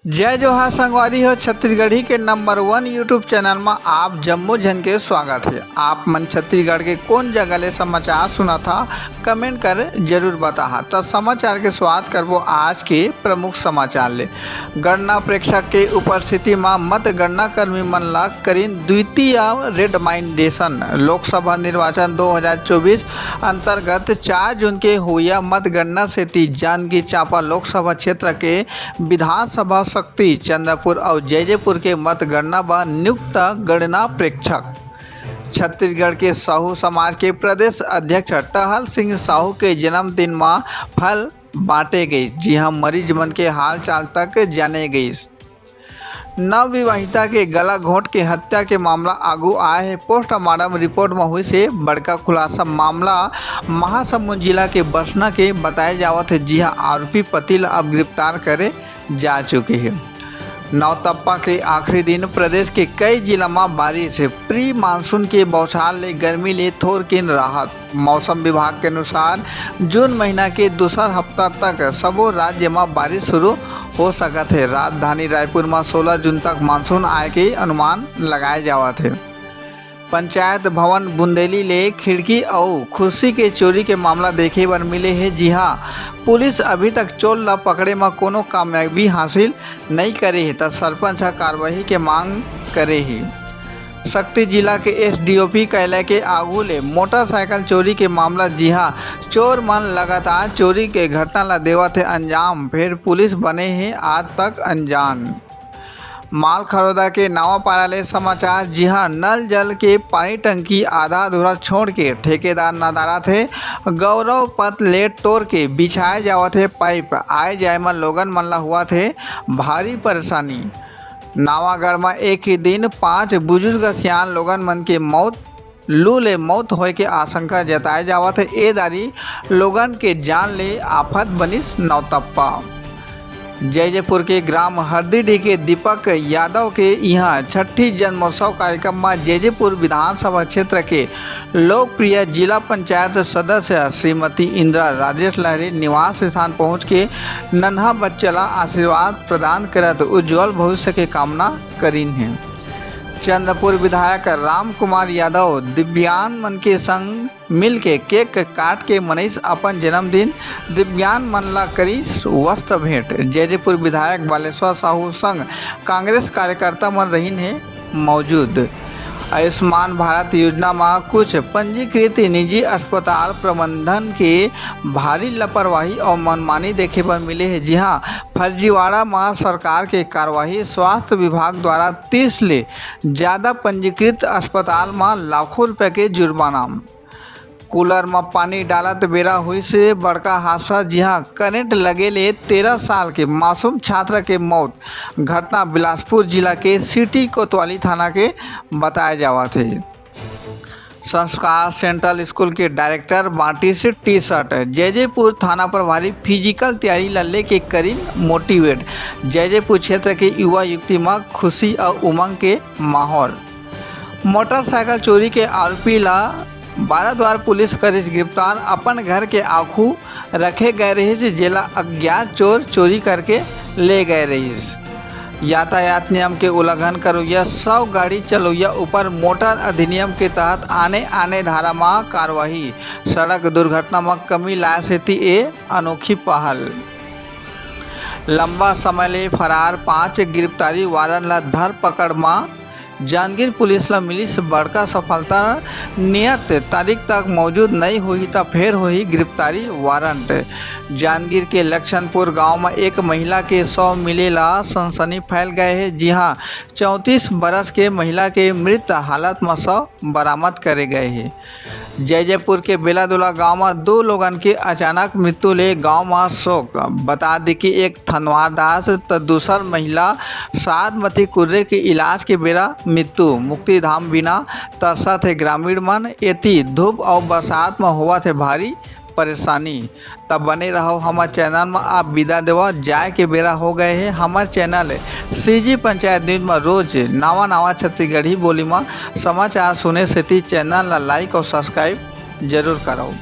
जय जोहार संगवारी हो। छत्तीसगढ़ी के नंबर 1 यूट्यूब चैनल में आप जम्मो जन के स्वागत है। आप मन छत्तीसगढ़ के कौन जगह ले समाचार सुना था कमेंट कर जरूर बता। तो समाचार के स्वागत करबो आज के प्रमुख समाचार ले। गणना प्रेक्षक के उपस्थिति में मतगणना कर्मी मन ला करीन द्वितीय रेडमाइंडेशन। लोकसभा निर्वाचन 2024 अंतर्गत 4 जून के हुआ मतगणना से जांजगीर चांपा लोकसभा क्षेत्र के विधानसभा शक्ति चंद्रपुर और जैजैपुर के मतगणना व नियुक्त गणना प्रेक्षक। छत्तीसगढ़ के साहू समाज के प्रदेश अध्यक्ष टहल सिंह साहू के जन्मदिन में फल बांटे गए। जी हाँ, मरीज मन के हाल चाल तक जाने गई। नवविवाहिता के गला घोंट के हत्या के मामला आगू आया है। पोस्टमार्टम रिपोर्ट में हुई से बड़का खुलासा। मामला महासमुंद जिला के बसना के बताया जावत है। जी हाँ, आरोपी पति अब गिरफ्तार करे जा चुके हैं। नवतप्पा के आखिरी दिन प्रदेश के कई जिला में बारिश है। प्री मानसून के बौछार ले गर्मी ले थोड़ किन राहत। मौसम विभाग के अनुसार जून महीना के दूसरा हफ्ता तक सबो राज्य में बारिश शुरू हो सकत है। राजधानी रायपुर में 16 जून तक मानसून आए के अनुमान लगाए जावत है। पंचायत भवन बुंदेली ले खिड़की और कुर्सी के चोरी के मामला देखे बर मिले हैं। जी हाँ, पुलिस अभी तक चोर ला पकड़े में कोनो कामयाबी हासिल नहीं करे है। तो सरपंच कार्रवाई के मांग करे ही। शक्ति जिला के एसडीओपी कार्यालय के आगू ले मोटरसाइकिल चोरी के मामला। जी हाँ, चोर मन लगातार चोरी के घटना ला देवत है अंजाम, फिर पुलिस बने हैं आज तक अनजान। माल खरोदा के नावापारा ले समाचार। जी हाँ, नल जल के पानी टंकी आधा अधूरा छोड़ के ठेकेदार नादारा थे। गौरव पथ ले तोड़ के बिछाए जावत है पाइप। आए जाए में लोगन मन ला हुआ थे भारी परेशानी। नावागढ़ में एक ही दिन 5 बुजुर्ग सियान लोगन मन के लू ले मौत होए के आशंका जताए जावत है। ए दारी लोगन के जान ले आफत बनिस नवतप्पा। जैजैपुर के ग्राम हरदीडी के दीपक यादव के यहाँ छठी जन्मोत्सव कार्यक्रम में जैजैपुर विधानसभा क्षेत्र के लोकप्रिय जिला पंचायत सदस्य श्रीमती इंदिरा राजेश लहरी निवास स्थान पहुँच के नन्हा बच्चला आशीर्वाद प्रदान करत उज्जवल भविष्य के कामना करीन है। चंद्रपुर विधायक राम कुमार यादव दिव्यांग मन के संग मिल के केक काट के मनीष अपन जन्मदिन दिव्यांग मन ला करी वस्त्र भेंट। जैजैपुर विधायक बालेश्वर साहू संग कांग्रेस कार्यकर्ता मन रहीन है मौजूद। आयुष्मान भारत योजना में कुछ पंजीकृत निजी अस्पताल प्रबंधन के भारी लापरवाही और मनमानी देखे पर मिले हैं। जी हाँ, फर्जीवाड़ा में सरकार के कार्रवाई। स्वास्थ्य विभाग द्वारा 30 ले ज़्यादा पंजीकृत अस्पताल में लाखों रुपये के जुर्माना। कूलर में पानी डालत बेरा हुई से बड़का हादसा। जी हाँ, करंट लगे ले 13 साल के मासूम छात्र के मौत। घटना बिलासपुर जिला के सिटी कोतवाली थाना के बताया जावा थे। संस्कार सेंट्रल स्कूल के डायरेक्टर बाटी से टी-शर्ट। जैजैपुर थाना प्रभारी फिजिकल तैयारी ला लेके करीन मोटिवेट। जैजैपुर क्षेत्र के युवा युवती में खुशी और उमंग के माहौल। मोटरसाइकिल चोरी के आरोपी ला बाराद्वार पुलिस करिस गिरफ्तार। अपन घर के आखू रखे गए रही जेला अज्ञात चोर चोरी करके ले गए रही। यातायात नियम के उल्लंघन करोया 100 गाड़ी चलोया ऊपर मोटर अधिनियम के तहत आने धारा में कार्रवाई। सड़क दुर्घटना में कमी लाए से ए अनोखी पहल। लंबा समय ले फरार 5 गिरफ्तारी वारंट ला धरपकड़ में जांजगीर पुलिस ला मिली से बड़का सफलता। नियत तारीख तक मौजूद नहीं हुई तो फिर हुई गिरफ्तारी वारंट। जांजगीर के लक्षणपुर गांव में एक महिला के 100 मिले ला सनसनी फैल गए हैं। जी हाँ, 34 बरस के महिला के मृत हालत में 100 बरामद करे गए हैं। जैजैपुर के बेलादुला गांव में 2 लोगन के अचानक मृत्यु ले गांव में शोक। बता दी कि एक थनवार दास तो दूसर महिला साधमती कुर्रे के इलाज के बेरा मृत्यु। मुक्तिधाम बिना तरसा थे ग्रामीण मन। एती धूप और बरसात में हुआ थे भारी परेशानी। तब बने रहो हमारे चैनल में। आप विदा देवा जाए के बेरा हो गए हैं। हमारे चैनल सीजी पंचायत न्यूज में रोज नवा छत्तीसगढ़ी बोली में समाचार सुने से चैनल ला लाइक और सब्सक्राइब जरूर करो।